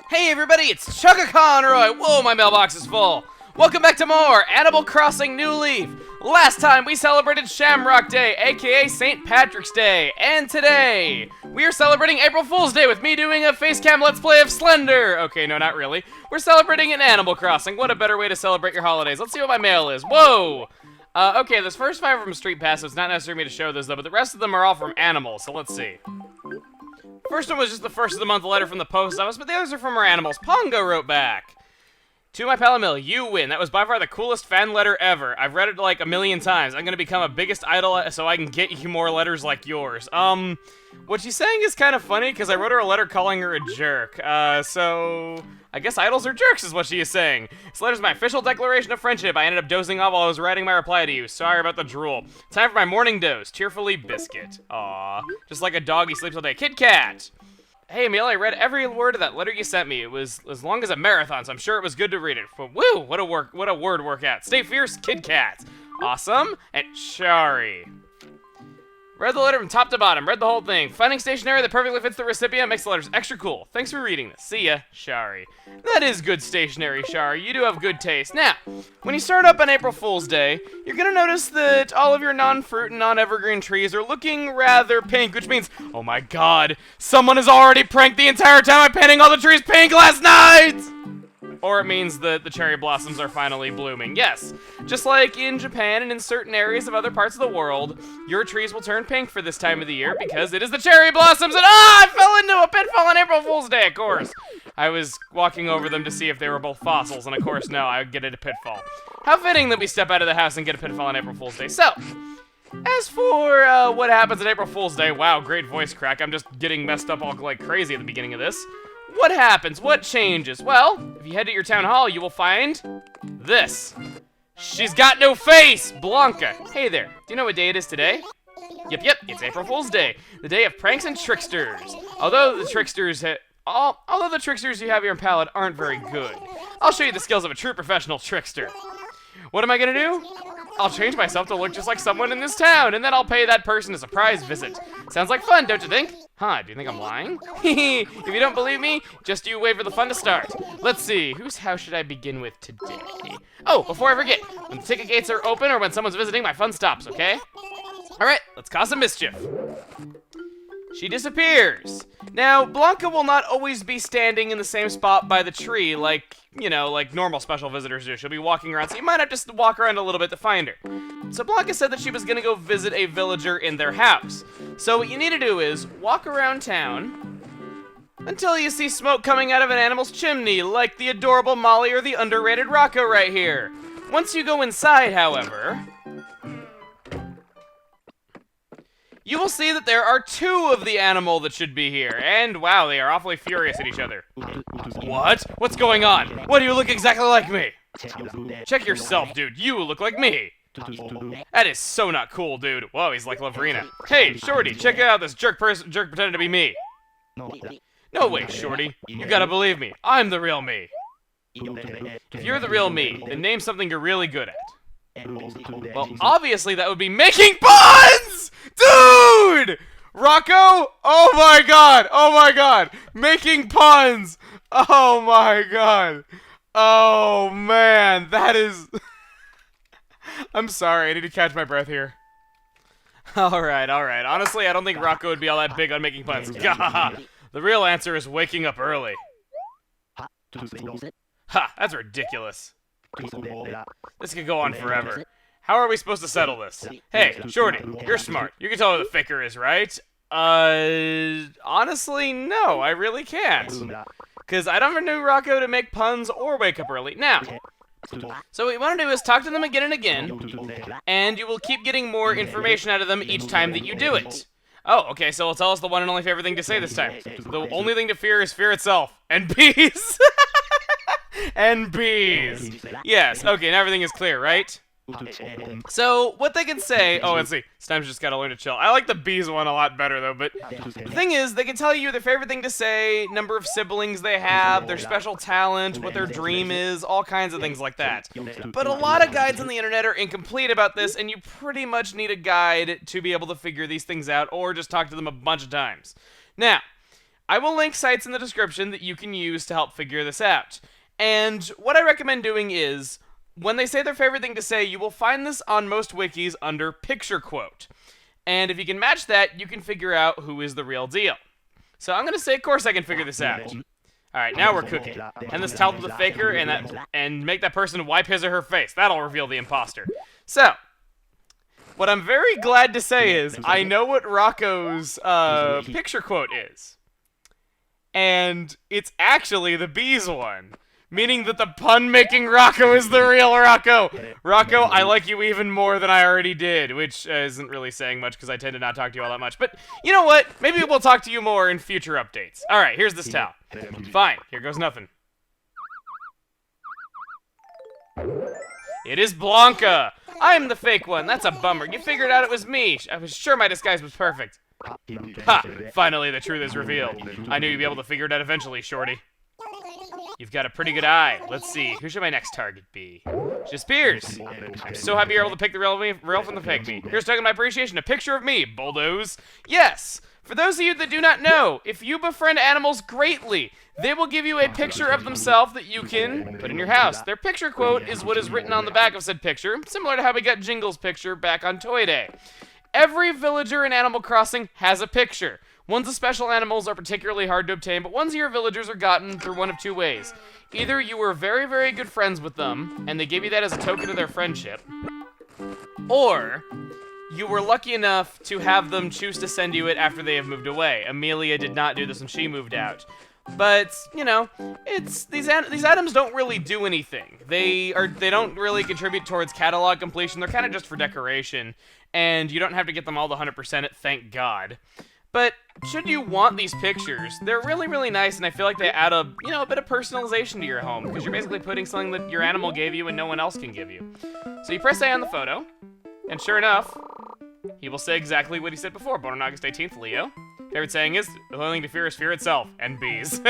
Hey everybody, it's Chugga Conroy! Whoa, my mailbox is full! Welcome back to more Animal Crossing New Leaf! Last time we celebrated Shamrock Day, aka St. Patrick's Day, and today we are celebrating April Fool's Day with me doing a facecam let's play of Slender! Okay, no, not really. We're celebrating an Animal Crossing. What a better way to celebrate your holidays. Let's see what my mail is. Whoa! Okay, those first 5 are from Street Pass, so it's not necessary for me to show those though, but the rest of them are all from animals, so let's see. First one was just the first of the month letter from the post office, but the others are from our animals. Pongo wrote back. To my pal Emil, you win. That was by far the coolest fan letter ever. I've read it like a million times. I'm gonna become a biggest idol so I can get you more letters like yours. What she's saying is kind of funny because I wrote her a letter calling her a jerk. So I guess idols are jerks is what she is saying. This letter's my official declaration of friendship. I ended up dozing off while I was writing my reply to you. Sorry about the drool. Time for my morning doze. Cheerfully, Biscuit. Aw. Just like a dog, he sleeps all day. Kit Kat! Hey, Emil, I read every word of that letter you sent me. It was as long as a marathon, so I'm sure it was good to read it. But woo! What a word work at. Stay fierce, Kit Kat. Awesome. And Shari. Read the letter from top to bottom. Read the whole thing. Finding stationery that perfectly fits the recipient makes the letters extra cool. Thanks for reading this. See ya, Shari. That is good stationery, Shari. You do have good taste. Now, when you start up on April Fool's Day, you're gonna notice that all of your non-fruit and non-evergreen trees are looking rather pink, which means, oh my god, someone has already pranked the entire time I'm painting all the trees pink last night! Or it means that the cherry blossoms are finally blooming. Yes, just like in Japan and in certain areas of other parts of the world, your trees will turn pink for this time of the year because it is the cherry blossoms and I fell into a pitfall on April Fool's Day, of course. I was walking over them to see if they were both fossils, and of course, no, I would get into a pitfall. How fitting that we step out of the house and get a pitfall on April Fool's Day. So, as for what happens on April Fool's Day, wow, great voice crack. I'm just getting messed up all like crazy at the beginning of this. What happens? What changes? Well, if you head to your town hall, you will find this. She's got no face! Blanca. Hey there. Do you know what day it is today? Yep, it's April Fool's Day. The day of pranks and tricksters. Although the tricksters you have here in Pallet aren't very good. I'll show you the skills of a true professional trickster. What am I gonna do? I'll change myself to look just like someone in this town, and then I'll pay that person a surprise visit. Sounds like fun, don't you think? Huh, do you think I'm lying? If you don't believe me, just you wait for the fun to start. Let's see, whose house should I begin with today? Oh, before I forget, when the ticket gates are open or when someone's visiting, my fun stops, okay? Alright, let's cause some mischief. She disappears. Now, Blanca will not always be standing in the same spot by the tree like, you know, like normal special visitors do. She'll be walking around, so you might have to walk around a little bit to find her. So Blanca said that she was gonna go visit a villager in their house. So what you need to do is walk around town until you see smoke coming out of an animal's chimney, like the adorable Molly or the underrated Rocco right here. Once you go inside, however, you will see that there are 2 of the animal that should be here, and wow, they are awfully furious at each other. What? What's going on? Why do you look exactly like me? Check yourself, dude. You look like me. That is so not cool, dude. Whoa, he's like Lavrina. Hey, Shorty, check out this jerk pretending to be me. No way, Shorty. You gotta believe me. I'm the real me. If you're the real me, then name something you're really good at. Well, obviously that would be making puns! Dude! Rocco? Oh my god! Making puns! Oh my god! Oh man, that is... I'm sorry, I need to catch my breath here. Alright. Honestly, I don't think Rocco would be all that big on making puns. Gah! The real answer is waking up early. Ha! That's ridiculous. This could go on forever. How are we supposed to settle this? Hey, Shorty, you're smart. You can tell who the faker is, right? Honestly, no, I really can't. Because I don't know Rocco to make puns or wake up early. Now, so what you want to do is talk to them again and again, and you will keep getting more information out of them each time that you do it. Oh, okay, so it'll tell us the one and only favorite thing to say this time. The only thing to fear is fear itself. And bees! And bees. Yes, okay, now everything is clear, right? So, what they can say... Oh, let's see. Sometimes you just gotta learn to chill. I like the bees one a lot better, though, but... The thing is, they can tell you their favorite thing to say, number of siblings they have, their special talent, what their dream is, all kinds of things like that. But a lot of guides on the internet are incomplete about this, and you pretty much need a guide to be able to figure these things out, or just talk to them a bunch of times. Now... I will link sites in the description that you can use to help figure this out. And what I recommend doing is, when they say their favorite thing to say, you will find this on most wikis under picture quote. And if you can match that, you can figure out who is the real deal. So I'm going to say, of course I can figure this out. Alright, now we're cooking. Hand this towel to the faker and make that person wipe his or her face. That'll reveal the imposter. So, what I'm very glad to say is, I know what Rocco's picture quote is. And it's actually the bees one. Meaning that the pun-making Rocco is the real Rocco. Rocco, I like you even more than I already did, which isn't really saying much because I tend to not talk to you all that much. But you know what? Maybe we'll talk to you more in future updates. Alright, here's this towel. Fine, here goes nothing. It is Blanca! I'm the fake one, that's a bummer. You figured out it was me. I was sure my disguise was perfect. Ha! Finally, the truth is revealed. I knew you'd be able to figure it out eventually, Shorty. You've got a pretty good eye. Let's see, who should my next target be? Just Piers. I'm so happy you're able to pick the real from the fake me. Here's token of my appreciation, a picture of me, bulldoze. Yes! For those of you that do not know, if you befriend animals greatly, they will give you a picture of themselves that you can put in your house. Their picture quote is what is written on the back of said picture, similar to how we got Jingle's picture back on Toy Day. Every villager in Animal Crossing has a picture. Ones of special animals are particularly hard to obtain, but ones of your villagers are gotten through one of two ways. Either you were very, very good friends with them, and they gave you that as a token of their friendship, or you were lucky enough to have them choose to send you it after they have moved away. Amelia did not do this when she moved out. But, you know, these items don't really do anything. They don't really contribute towards catalog completion. They're kind of just for decoration, and you don't have to get them all the 100% it, thank God. But should you want these pictures, they're really, really nice, and I feel like they add a bit of personalization to your home, because you're basically putting something that your animal gave you and no one else can give you. So you press A on the photo, and sure enough, he will say exactly what he said before. Born on August 18th, Leo. Favorite saying is, the only thing to fear is fear itself, and bees.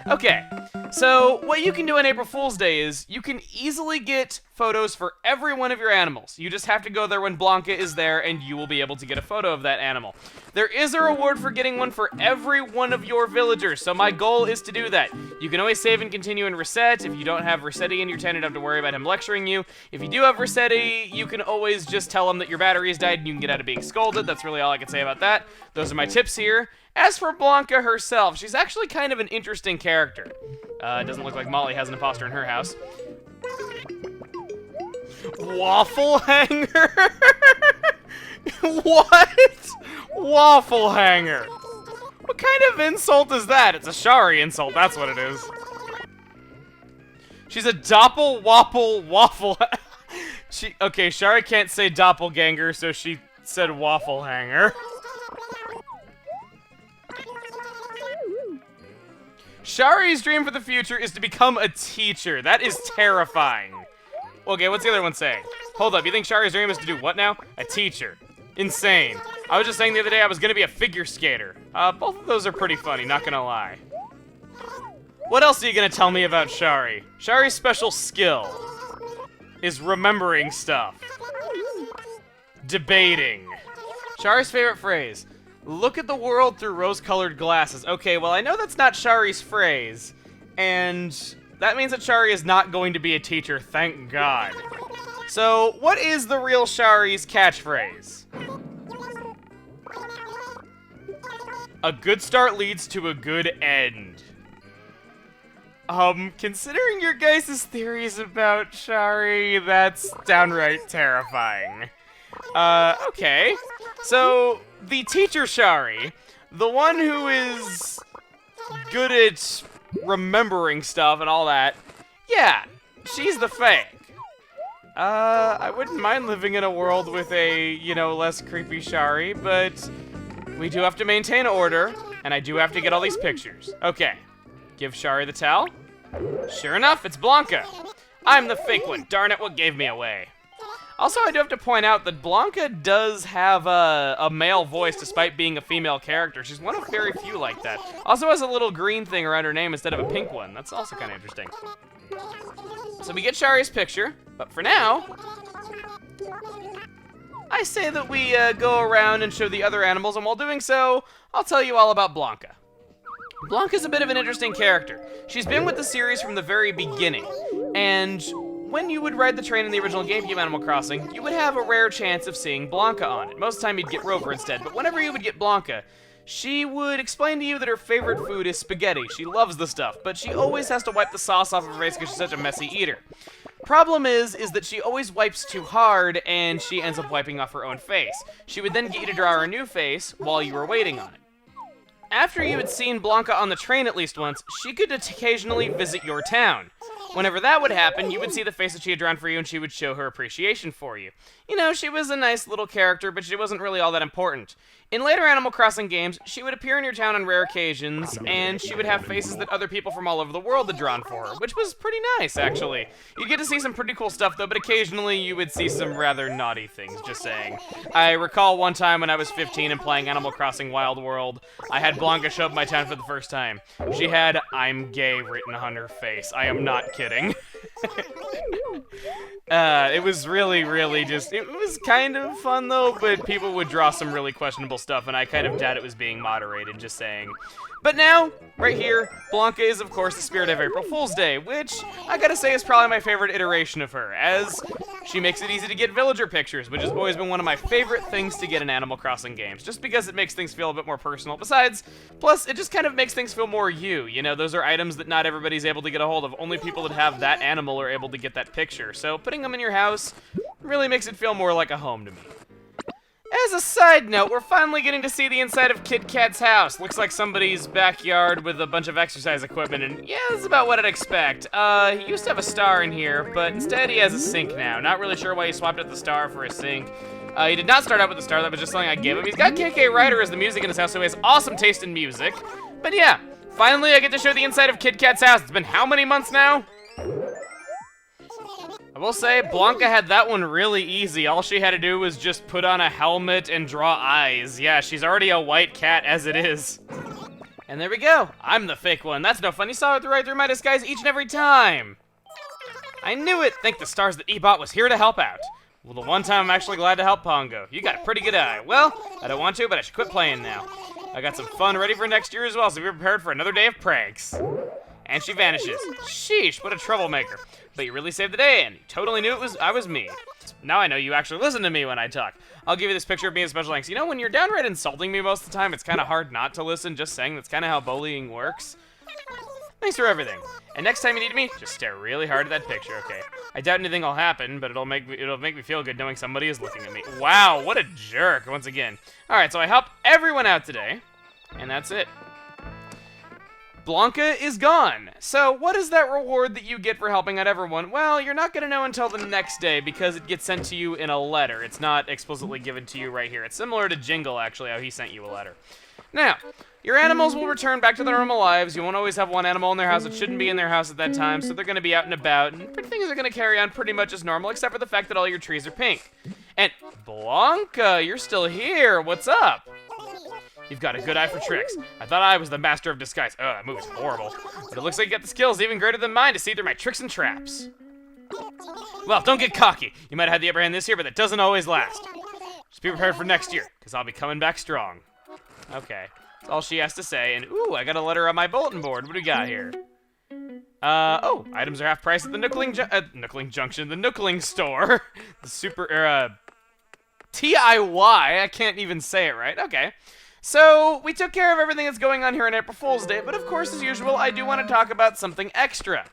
Okay, so what you can do on April Fool's Day is, you can easily get photos for every one of your animals. You just have to go there when Blanca is there, and you will be able to get a photo of that animal. There is a reward for getting one for every one of your villagers, so my goal is to do that. You can always save and continue and reset. If you don't have Rossetti in your tent, you don't have to worry about him lecturing you. If you do have Rossetti, you can always just tell him that your battery has died and you can get out of being scolded. That's really all I can say about that. Those are my tips here. As for Blanca herself, she's actually kind of an interesting character. It doesn't look like Molly has an imposter in her house. Waffle hanger? What? Waffle hanger. What kind of insult is that? It's a Shari insult, that's what it is. She's a waffle. Okay, Shari can't say doppelganger, so she said waffle hanger. Shari's dream for the future is to become a teacher. That is terrifying. Okay, what's the other one saying? Hold up, you think Shari's dream is to do what now? A teacher. Insane. I was just saying the other day I was gonna be a figure skater. Both of those are pretty funny, not gonna lie. What else are you gonna tell me about Shari? Shari's special skill is remembering stuff. Debating. Shari's favorite phrase. Look at the world through rose-colored glasses. Okay, well, I know that's not Shari's phrase, and that means that Shari is not going to be a teacher, thank God. So, what is the real Shari's catchphrase? A good start leads to a good end. Considering your guys' theories about Shari, that's downright terrifying. Okay. So, the teacher Shari, the one who is good at remembering stuff and all that, yeah, she's the fake. I wouldn't mind living in a world with a, less creepy Shari, but we do have to maintain order, and I do have to get all these pictures. Okay, give Shari the towel. Sure enough, it's Blanca. I'm the fake one, darn it, what gave me away? Also, I do have to point out that Blanca does have a male voice despite being a female character. She's one of very few like that. Also has a little green thing around her name instead of a pink one. That's also kind of interesting. So we get Shari's picture, but for now, I say that we go around and show the other animals, and while doing so, I'll tell you all about Blanca. Blanca's a bit of an interesting character. She's been with the series from the very beginning, and when you would ride the train in the original GameCube Animal Crossing, you would have a rare chance of seeing Blanca on it. Most of the time you'd get Rover instead, but whenever you would get Blanca, she would explain to you that her favorite food is spaghetti. She loves the stuff, but she always has to wipe the sauce off of her face because she's such a messy eater. Problem is that she always wipes too hard, and she ends up wiping off her own face. She would then get you to draw her a new face while you were waiting on it. After you had seen Blanca on the train at least once, she could occasionally visit your town. Whenever that would happen, you would see the face that she had drawn for you, and she would show her appreciation for you. You know, she was a nice little character, but she wasn't really all that important. In later Animal Crossing games, she would appear in your town on rare occasions, and she would have faces that other people from all over the world had drawn for her, which was pretty nice, actually. You get to see some pretty cool stuff, though, but occasionally you would see some rather naughty things, just saying. I recall one time when I was 15 and playing Animal Crossing Wild World, I had Blanca show up in my town for the first time. She had, "I'm gay" written on her face. I am not kidding. It was really just, it was kind of fun though, but people would draw some really questionable stuff, and I kind of doubt it was being moderated, just saying. But now, right here, Blanca is of course the spirit of April Fool's Day, which I gotta say is probably my favorite iteration of her, as she makes it easy to get villager pictures, which has always been one of my favorite things to get in Animal Crossing games, just because it makes things feel a bit more personal. Besides, plus, it just kind of makes things feel more you know, those are items that not everybody's able to get a hold of. Only people that have that animal are able to get that picture, so putting them in your house really makes it feel more like a home to me. As a side note, we're finally getting to see the inside of Kid Cat's house. Looks like somebody's backyard with a bunch of exercise equipment, and yeah, that's about what I'd expect. He used to have a star in here, but instead he has a sink now. Not really sure why he swapped out the star for a sink. He did not start out with the star, that was just something I gave him. He's got KK Ryder as the music in his house, so he has awesome taste in music. But yeah, finally I get to show the inside of Kid Cat's house. It's been how many months now? I will say, Blanca had that one really easy. All she had to do was just put on a helmet and draw eyes. Yeah, she's already a white cat as it is. And there we go. I'm the fake one. That's no fun. You saw it right through my disguise each and every time. I knew it. Thank the stars that Ebot was here to help out. Well, the one time I'm actually glad to help Pongo. You got a pretty good eye. Well, I don't want to, but I should quit playing now. I got some fun ready for next year as well, so be prepared for another day of pranks. And she vanishes. Sheesh, what a troublemaker. But you really saved the day, and you totally knew I was me. Now I know you actually listen to me when I talk. I'll give you this picture of me as special thanks. You know, when you're downright insulting me most of the time, it's kind of hard not to listen, just saying. That's kind of how bullying works. Thanks for everything. And next time you need me, just stare really hard at that picture, okay? I doubt anything will happen, but it'll make me feel good knowing somebody is looking at me. Wow, what a jerk, once again. Alright, so I helped everyone out today, and that's it. Blanca is gone. So what is that reward that you get for helping out everyone? Well, you're not going to know until the next day because it gets sent to you in a letter. It's not explicitly given to you right here. It's similar to Jingle, actually, how he sent you a letter. Now, your animals will return back to their normal lives. You won't always have one animal in their house that shouldn't be in their house at that time, so they're going to be out and about, and things are going to carry on pretty much as normal, except for the fact that all your trees are pink. And Blanca, you're still here. What's up? You've got a good eye for tricks. I thought I was the master of disguise. Oh, that movie's horrible. But it looks like you got the skills even greater than mine to see through my tricks and traps. Well, don't get cocky. You might have had the upper hand this year, but that doesn't always last. Just be prepared for next year, because I'll be coming back strong. Okay. That's all she has to say. And, ooh, I got a letter on my bulletin board. What do we got here? Oh, items are half price at the Nookling Junction, the Nookling store. The super, TIY. I can't even say it right. Okay. So, we took care of everything that's going on here on April Fool's Day, but of course, as usual, I do want to talk about something extra.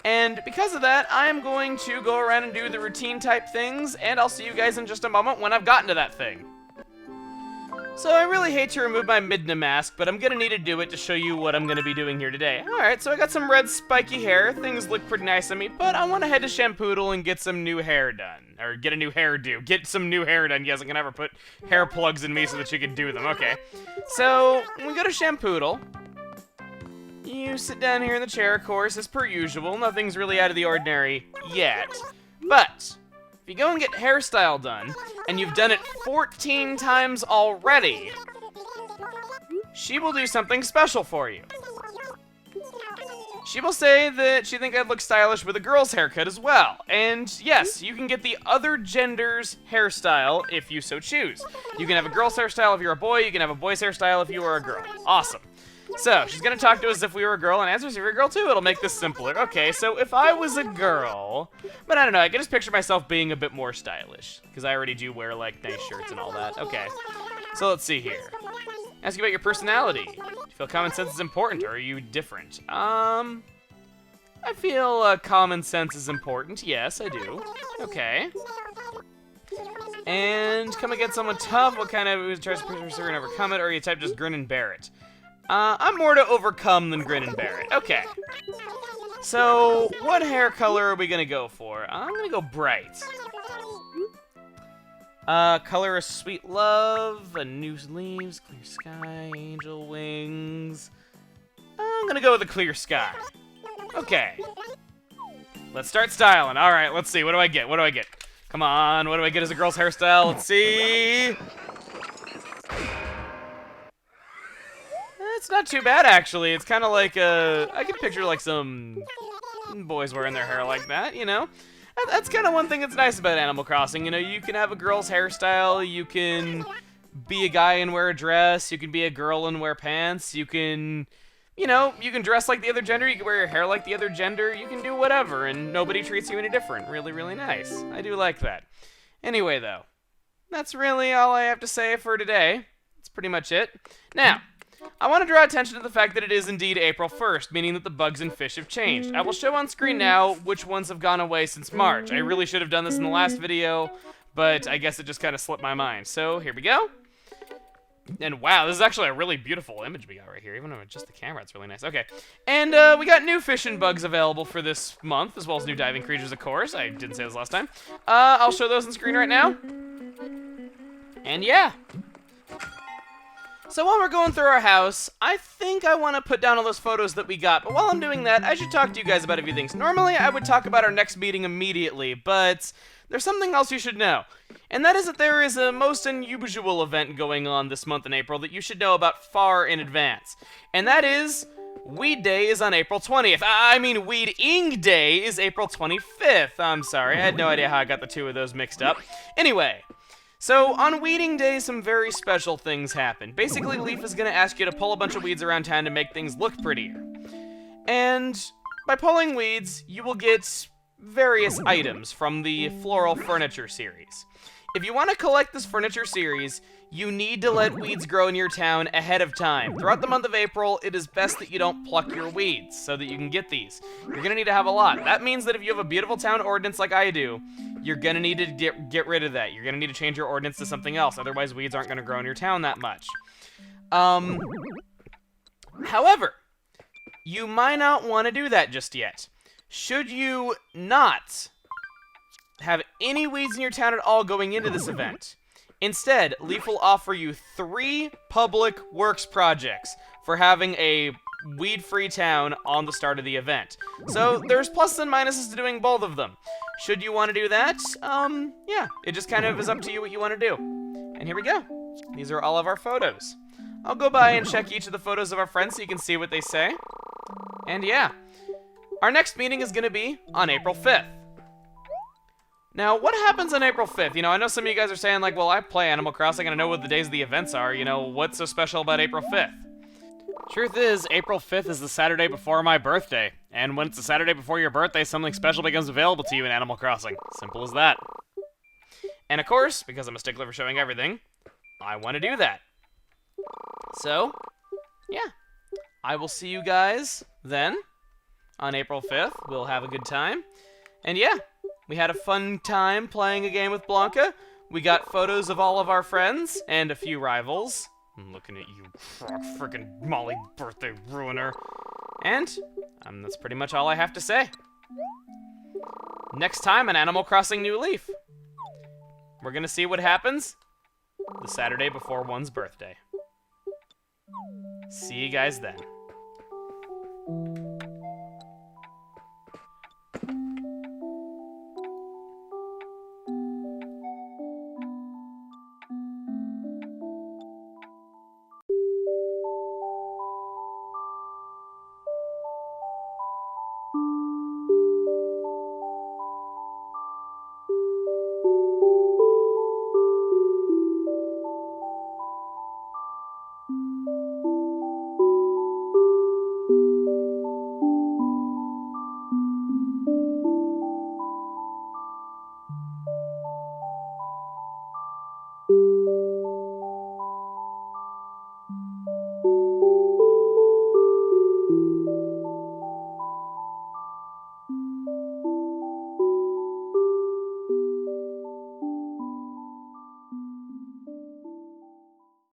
And because of that, I'm going to go around and do the routine type things, and I'll see you guys in just a moment when I've gotten to that thing. So I really hate to remove my Midna mask, but I'm gonna need to do it to show you what I'm gonna be doing here today. Alright, so I got some red spiky hair, things look pretty nice on me, but I wanna head to Shampoo Tile and get some new hair done. Or get a new hairdo. Get some new hair done. Yes, I can never put hair plugs in me so that you can do them. Okay. So, when we go to Shampoo Tile, you sit down here in the chair, of course, as per usual. Nothing's really out of the ordinary yet. But if you go and get hairstyle done, and you've done it 14 times already, she will do something special for you. She will say that she thinks I'd look stylish with a girl's haircut as well. And yes, you can get the other gender's hairstyle if you so choose. You can have a girl's hairstyle if you're a boy, you can have a boy's hairstyle if you are a girl. Awesome. So, she's gonna talk to us as if we were a girl, and answer as if you're a girl too. It'll make this simpler. Okay, so if I was a girl, but I don't know, I can just picture myself being a bit more stylish, because I already do wear, like, nice shirts and all that. Okay, so let's see here. Ask you about your personality. Do you feel common sense is important, or are you different? I feel common sense is important. Yes, I do. Okay. And come against someone tough. What kind of tries to persevere and overcome it, or are you type just grin and bear it? I'm more to overcome than grin and bear it. Okay. So, what hair color are we gonna go for? I'm gonna go bright. Color is sweet love, a new leaves, clear sky, angel wings. I'm gonna go with the clear sky. Okay. Let's start styling. All right, let's see. What do I get? What do I get? Come on, what do I get as a girl's hairstyle? Let's see. It's not too bad, actually. It's kind of like, I can picture, like, some boys wearing their hair like that, you know? That's kind of one thing that's nice about Animal Crossing. You know, you can have a girl's hairstyle, you can be a guy and wear a dress, you can be a girl and wear pants, you can, you know, you can dress like the other gender, you can wear your hair like the other gender, you can do whatever, and nobody treats you any different. Really, really nice. I do like that. Anyway, though, that's really all I have to say for today. That's pretty much it. Now, I want to draw attention to the fact that it is indeed April 1st, meaning that the bugs and fish have changed. I will show on screen now which ones have gone away since March. I really should have done this in the last video, but I guess it just kind of slipped my mind. So, here we go. And wow, this is actually a really beautiful image we got right here. Even with just the camera, it's really nice. Okay. And we got new fish and bugs available for this month, as well as new diving creatures, of course. I didn't say this last time. I'll show those on screen right now. And yeah. So while we're going through our house, I think I want to put down all those photos that we got. But while I'm doing that, I should talk to you guys about a few things. Normally, I would talk about our next meeting immediately, but there's something else you should know. And that is that there is a most unusual event going on this month in April that you should know about far in advance. And that is, Weed Day is on April 20th. I mean, Weed-ing Day is April 25th. I'm sorry, I had no idea how I got the two of those mixed up. Anyway. So, on Weeding Day, some very special things happen. Basically, Leaf is going to ask you to pull a bunch of weeds around town to make things look prettier. And by pulling weeds, you will get various items from the Floral Furniture series. If you want to collect this furniture series, you need to let weeds grow in your town ahead of time. Throughout the month of April, it is best that you don't pluck your weeds so that you can get these. You're going to need to have a lot. That means that if you have a beautiful town ordinance like I do, you're going to need to get rid of that. You're going to need to change your ordinance to something else. Otherwise, weeds aren't going to grow in your town that much. However, you might not want to do that just yet. Should you not have any weeds in your town at all going into this event, instead, Leaf will offer you 3 public works projects for having a weed-free town on the start of the event. So there's pluses and minuses to doing both of them. Should you want to do that? Yeah, it just kind of is up to you what you want to do. And here we go. These are all of our photos. I'll go by and check each of the photos of our friends so you can see what they say. And yeah, our next meeting is going to be on April 5th. Now, what happens on April 5th? You know, I know some of you guys are saying, like, well, I play Animal Crossing and I know what the days of the events are. You know, what's so special about April 5th? Truth is, April 5th is the Saturday before my birthday. And when it's the Saturday before your birthday, something special becomes available to you in Animal Crossing. Simple as that. And of course, because I'm a stickler for showing everything, I want to do that. So, yeah. I will see you guys then on April 5th. We'll have a good time. And yeah, we had a fun time playing a game with Blanca. We got photos of all of our friends and a few rivals. I'm looking at you, frickin' Molly birthday ruiner. And that's pretty much all I have to say. Next time on Animal Crossing New Leaf, we're gonna see what happens the Saturday before one's birthday. See you guys then.